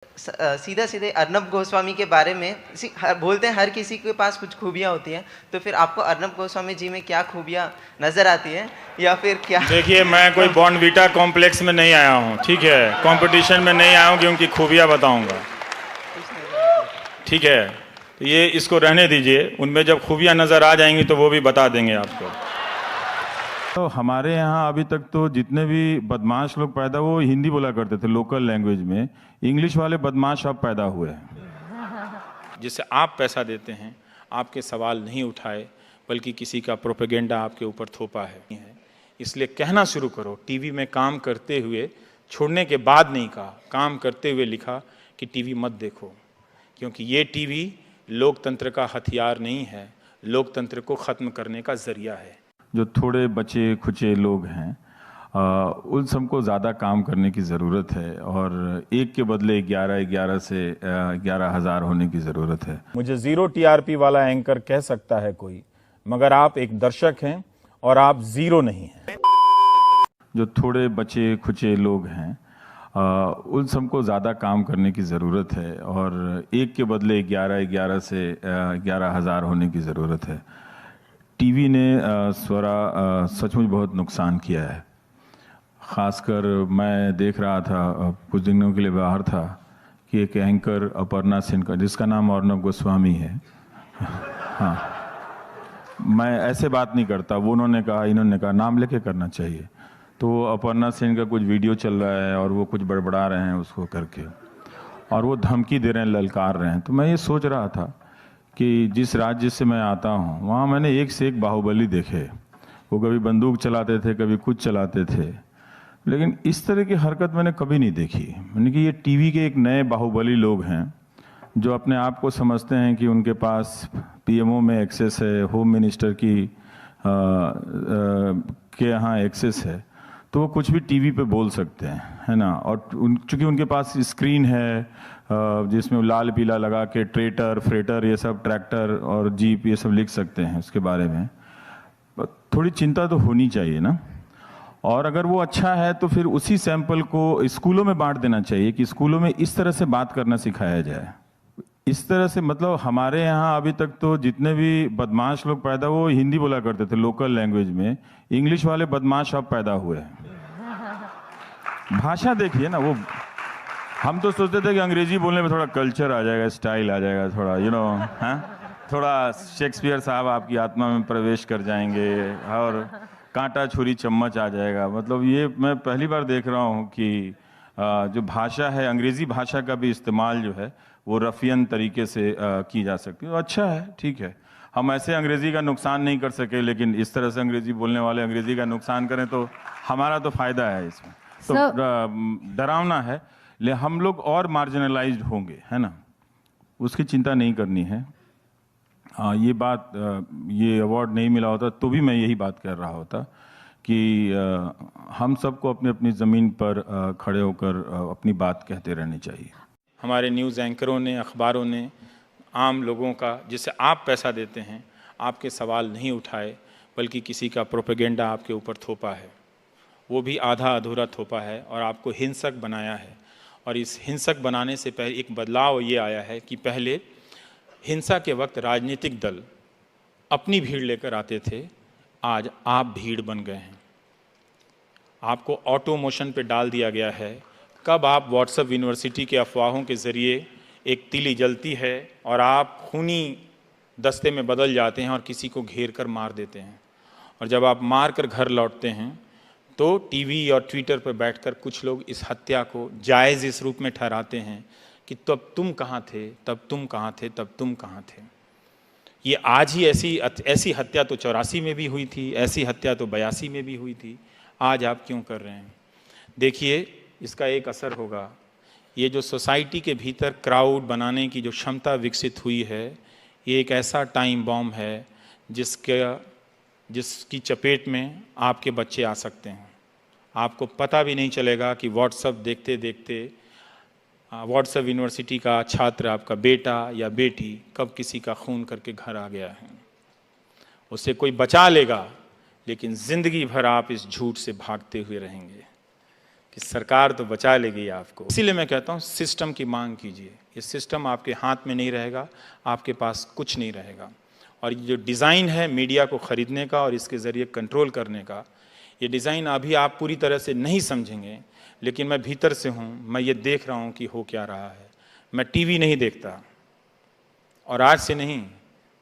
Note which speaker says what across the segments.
Speaker 1: सीधा सीधे अर्नब गोस्वामी के बारे में बोलते हैं हर किसी के पास कुछ खूबियाँ होती हैं, तो फिर आपको अर्नब गोस्वामी जी में क्या खूबियाँ नज़र आती हैं या फिर क्या?
Speaker 2: देखिए, मैं कोई बॉर्नवीटा कॉम्प्लेक्स में नहीं आया हूँ, ठीक है। कंपटीशन में नहीं आया हूँ कि उनकी खूबियाँ बताऊँगा, ठीक है। तो ये इसको रहने दीजिए, उनमें जब खूबियाँ नज़र आ जाएंगी तो वो भी बता देंगे आपको। तो हमारे यहाँ अभी तक तो जितने भी बदमाश लोग पैदा वो हिंदी बोला करते थे लोकल लैंग्वेज में। इंग्लिश वाले बदमाश अब पैदा हुए हैं, जिससे आप पैसा देते हैं, आपके सवाल नहीं उठाए, बल्कि किसी का प्रोपेगेंडा आपके ऊपर थोपा है। इसलिए कहना शुरू करो। टीवी में काम करते हुए, छोड़ने के बाद नहीं कहा, काम करते हुए लिखा कि टीवी मत देखो, क्योंकि ये टीवी लोकतंत्र का हथियार नहीं है, लोकतंत्र को ख़त्म करने का जरिया है। जो थोड़े बचे खुचे लोग हैं, उन सबको ज़्यादा काम करने की ज़रूरत है और एक के बदले 11 से 11,000 होने की ज़रूरत है। मुझे ज़ीरो टीआरपी वाला एंकर कह सकता है कोई, मगर आप एक दर्शक हैं और आप ज़ीरो नहीं हैं। जो थोड़े बचे खुचे लोग हैं, उन सबको ज़्यादा काम करने की ज़रूरत है और एक के बदले 11 से 11,000 होने की ज़रूरत है। टीवी ने स्वरा सचमुच बहुत नुकसान किया है। ख़ासकर मैं देख रहा था, कुछ दिनों के लिए बाहर था, कि एक एंकर अपर्णा सेन का, जिसका नाम अर्नब गोस्वामी है, हाँ, मैं ऐसे बात नहीं करता, वो उन्होंने कहा इन्होंने कहा, नाम लेके करना चाहिए। तो अपर्णा सेन का कुछ वीडियो चल रहा है और वो कुछ बड़बड़ा रहे हैं उसको करके, और वो धमकी दे रहे हैं, ललकार रहे हैं। तो मैं ये सोच रहा था कि जिस राज्य से मैं आता हूँ वहाँ मैंने एक से एक बाहुबली देखे। वो कभी बंदूक चलाते थे, कभी कुछ चलाते थे, लेकिन इस तरह की हरकत मैंने कभी नहीं देखी। मैंने कि ये टीवी के एक नए बाहुबली लोग हैं जो अपने आप को समझते हैं कि उनके पास पीएमओ में एक्सेस है, होम मिनिस्टर की के यहाँ एक्सेस है, तो वो कुछ भी टीवी पे बोल सकते हैं, है ना। और चूंकि उनके पास स्क्रीन है जिसमें लाल पीला लगा के ट्रेटर, फ्रेटर, ये सब, ट्रैक्टर और जीप, ये सब लिख सकते हैं उसके बारे में। थोड़ी चिंता तो होनी चाहिए ना। और अगर वो अच्छा है तो फिर उसी सैंपल को स्कूलों में बांट देना चाहिए कि स्कूलों में इस तरह से बात करना सिखाया जाए। इस तरह से, मतलब हमारे यहाँ अभी तक तो जितने भी बदमाश लोग पैदा वो हिंदी बोला करते थे लोकल लैंग्वेज में। इंग्लिश वाले बदमाश अब पैदा हुए हैं। भाषा देखिए ना, वो हम तो सोचते थे कि अंग्रेजी बोलने में थोड़ा कल्चर आ जाएगा, स्टाइल आ जाएगा, थोड़ा हाँ, थोड़ा शेक्सपियर साहब आपकी आत्मा में प्रवेश कर जाएंगे और कांटा छुरी चम्मच आ जाएगा। मतलब ये मैं पहली बार देख रहा हूँ कि जो भाषा है, अंग्रेजी भाषा का भी इस्तेमाल जो है वो रफियन तरीके से की जा सकती है। अच्छा है, ठीक है। हम ऐसे अंग्रेजी का नुकसान नहीं कर सके, लेकिन इस तरह से अंग्रेजी बोलने वाले अंग्रेजी का नुकसान करें तो हमारा तो फायदा है इसमें। तो डरावना है, ले हम लोग और मार्जिनलाइज्ड होंगे, है ना, उसकी चिंता नहीं करनी है। ये बात, ये अवार्ड नहीं मिला होता तो भी मैं यही बात कर रहा होता कि हम सबको अपनी अपनी ज़मीन पर खड़े होकर अपनी बात कहते रहनी चाहिए। हमारे न्यूज़ एंकरों ने, अखबारों ने आम लोगों का, जिससे आप पैसा देते हैं, आपके सवाल नहीं उठाए, बल्कि किसी का प्रोपेगेंडा आपके ऊपर थोपा है। वो भी आधा अधूरा थोपा है और आपको हिंसक बनाया है। और इस हिंसक बनाने से पहले एक बदलाव ये आया है कि पहले हिंसा के वक्त राजनीतिक दल अपनी भीड़ लेकर आते थे, आज आप भीड़ बन गए हैं। आपको ऑटो मोशन पे डाल दिया गया है। कब आप व्हाट्सएप यूनिवर्सिटी के अफवाहों के ज़रिए एक तीली जलती है और आप खूनी दस्ते में बदल जाते हैं और किसी को घेर कर मार देते हैं। और जब आप मार कर घर लौटते हैं तो टीवी और ट्विटर पर बैठकर कुछ लोग इस हत्या को जायज़ इस रूप में ठहराते हैं कि तब तुम कहाँ थे, तब तुम कहाँ थे, तब तुम कहाँ थे। ये आज ही ऐसी हत्या तो 84 में भी हुई थी, ऐसी हत्या तो 82 में भी हुई थी, आज आप क्यों कर रहे हैं? देखिए, इसका एक असर होगा। ये जो सोसाइटी के भीतर क्राउड बनाने की जो क्षमता विकसित हुई है, ये एक ऐसा टाइम बॉम्ब है जिसकी चपेट में आपके बच्चे आ सकते हैं। आपको पता भी नहीं चलेगा कि व्हाट्सएप देखते देखते व्हाट्सएप यूनिवर्सिटी का छात्र, आपका बेटा या बेटी, कब किसी का खून करके घर आ गया है। उसे कोई बचा लेगा, लेकिन ज़िंदगी भर आप इस झूठ से भागते हुए रहेंगे।
Speaker 3: कि सरकार तो बचा लेगी आपको। इसीलिए मैं कहता हूँ सिस्टम की मांग कीजिए। ये सिस्टम आपके हाथ में नहीं रहेगा, आपके पास कुछ नहीं रहेगा। और ये जो डिज़ाइन है मीडिया को ख़रीदने का और इसके ज़रिए कंट्रोल करने का, ये डिज़ाइन अभी आप पूरी तरह से नहीं समझेंगे, लेकिन मैं भीतर से हूँ, मैं ये देख रहा हूँ कि हो क्या रहा है। मैं टीवी नहीं देखता, और आज से नहीं,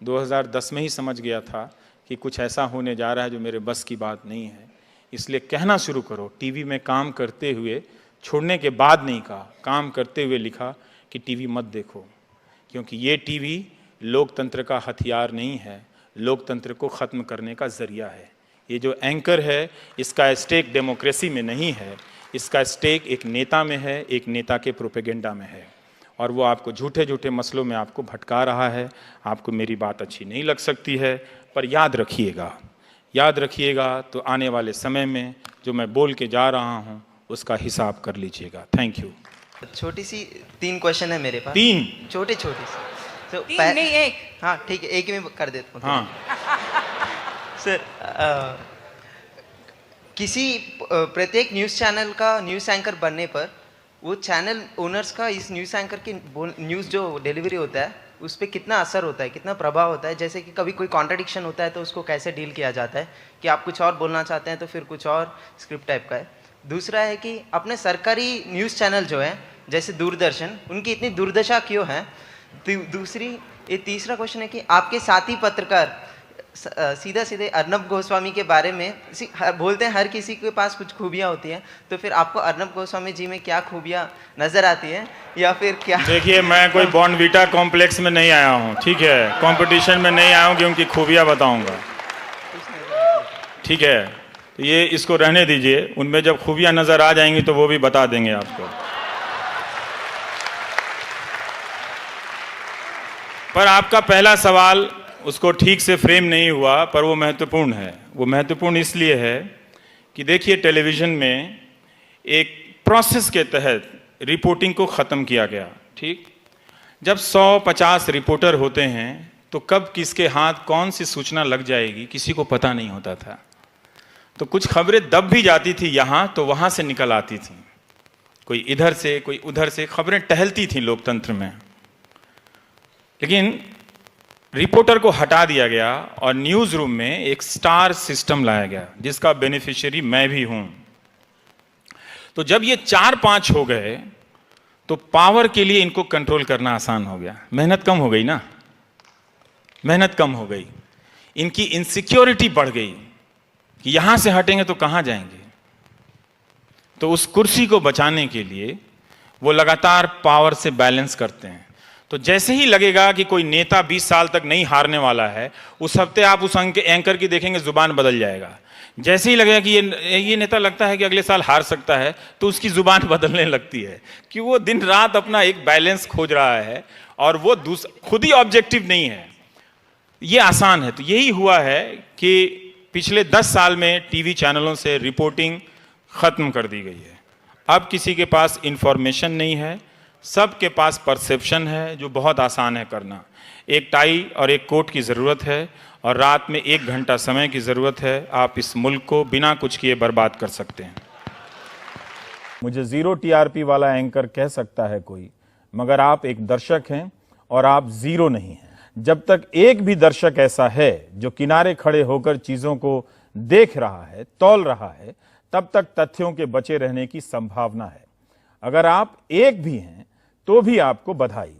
Speaker 3: 2010 में ही समझ गया था कि कुछ ऐसा होने जा रहा है जो मेरे बस की बात नहीं है। इसलिए कहना शुरू करो। टीवी में काम करते हुए, छोड़ने के बाद नहीं कहा, काम करते हुए लिखा कि टीवी मत देखो, क्योंकि ये टीवी लोकतंत्र का हथियार नहीं है, लोकतंत्र को ख़त्म करने का ज़रिया है। ये जो एंकर है, इसका स्टेक डेमोक्रेसी में नहीं है, इसका स्टेक एक नेता में है, एक नेता के प्रोपेगेंडा में है, और वो आपको झूठे झूठे मसलों में आपको भटका रहा है। आपको मेरी बात अच्छी नहीं लग सकती है, पर याद रखिएगा तो आने वाले समय में जो मैं बोल के जा रहा हूँ उसका हिसाब कर लीजिएगा। Thank you.
Speaker 1: छोटी सी 3 क्वेश्चन है मेरे पास।
Speaker 3: 3
Speaker 1: छोटे छोटे से। तो
Speaker 4: 3 नहीं 1।
Speaker 1: हाँ ठीक है, एक ही में कर देता हूँ।
Speaker 3: हाँ,
Speaker 1: सर, किसी प्रत्येक न्यूज़ चैनल का न्यूज़ एंकर बनने पर वो चैनल ओनर्स का इस न्यूज़ एंकर की न्यूज़ जो डिलीवरी होता है उस पर कितना असर होता है, कितना प्रभाव होता है? जैसे कि कभी कोई कॉन्ट्रडिक्शन होता है तो उसको कैसे डील किया जाता है कि आप कुछ और बोलना चाहते हैं तो फिर कुछ और स्क्रिप्ट टाइप का है। दूसरा है कि अपने सरकारी न्यूज़ चैनल जो है जैसे दूरदर्शन, उनकी इतनी दुर्दशा क्यों है? तीसरा क्वेश्चन है कि आपके साथी पत्रकार सीधा सीधे अर्नब गोस्वामी के बारे में बोलते हैं हर किसी के पास कुछ खूबियाँ होती हैं, तो फिर आपको अर्नब गोस्वामी जी में क्या खूबियाँ नज़र आती हैं या फिर क्या?
Speaker 3: देखिए, मैं कोई बॉर्नवीटा कॉम्प्लेक्स में नहीं आया हूँ, ठीक है, कंपटीशन में नहीं आया हूँ कि उनकी खूबियाँ बताऊँगा, ठीक है। तो ये इसको रहने दीजिए, उनमें जब खूबियाँ नज़र आ जाएंगी तो वो भी बता देंगे आपको। पर आपका पहला सवाल उसको ठीक से फ्रेम नहीं हुआ, पर वो महत्वपूर्ण है। वो महत्वपूर्ण इसलिए है कि देखिए, टेलीविज़न में एक प्रोसेस के तहत रिपोर्टिंग को ख़त्म किया गया, ठीक। जब 150 रिपोर्टर होते हैं तो कब किसके हाथ कौन सी सूचना लग जाएगी किसी को पता नहीं होता था। तो कुछ खबरें दब भी जाती थी यहाँ, तो वहाँ से निकल आती थी, कोई इधर से कोई उधर से, खबरें टहलती थी लोकतंत्र में। लेकिन रिपोर्टर को हटा दिया गया और न्यूज़ रूम में एक स्टार सिस्टम लाया गया, जिसका बेनिफिशियरी मैं भी हूं। तो जब ये 4-5 हो गए तो पावर के लिए इनको कंट्रोल करना आसान हो गया। मेहनत कम हो गई ना, मेहनत कम हो गई, इनकी इनसिक्योरिटी बढ़ गई कि यहां से हटेंगे तो कहां जाएंगे। तो उस कुर्सी को बचाने के लिए वो लगातार पावर से बैलेंस करते हैं। तो जैसे ही लगेगा कि कोई नेता 20 साल तक नहीं हारने वाला है, उस हफ्ते आप उस एंकर की देखेंगे जुबान बदल जाएगा। जैसे ही लगेगा कि ये नेता लगता है कि अगले साल हार सकता है, तो उसकी जुबान बदलने लगती है कि वो दिन रात अपना एक बैलेंस खोज रहा है और वो खुद ही ऑब्जेक्टिव नहीं है। ये आसान है। तो यही हुआ है कि पिछले 10 साल में टीवी चैनलों से रिपोर्टिंग खत्म कर दी गई है। अब किसी के पास इंफॉर्मेशन नहीं है, सबके पास परसेप्शन है, जो बहुत आसान है करना। एक टाई और एक कोट की ज़रूरत है और रात में 1 घंटा समय की ज़रूरत है। आप इस मुल्क को बिना कुछ किए बर्बाद कर सकते हैं। मुझे 0 टीआरपी वाला एंकर कह सकता है कोई, मगर आप एक दर्शक हैं और आप 0 नहीं हैं। जब तक एक भी दर्शक ऐसा है जो किनारे खड़े होकर चीज़ों को देख रहा है, तौल रहा है, तब तक तथ्यों के बचे रहने की संभावना है। अगर आप एक भी हैं तो भी आपको बधाई।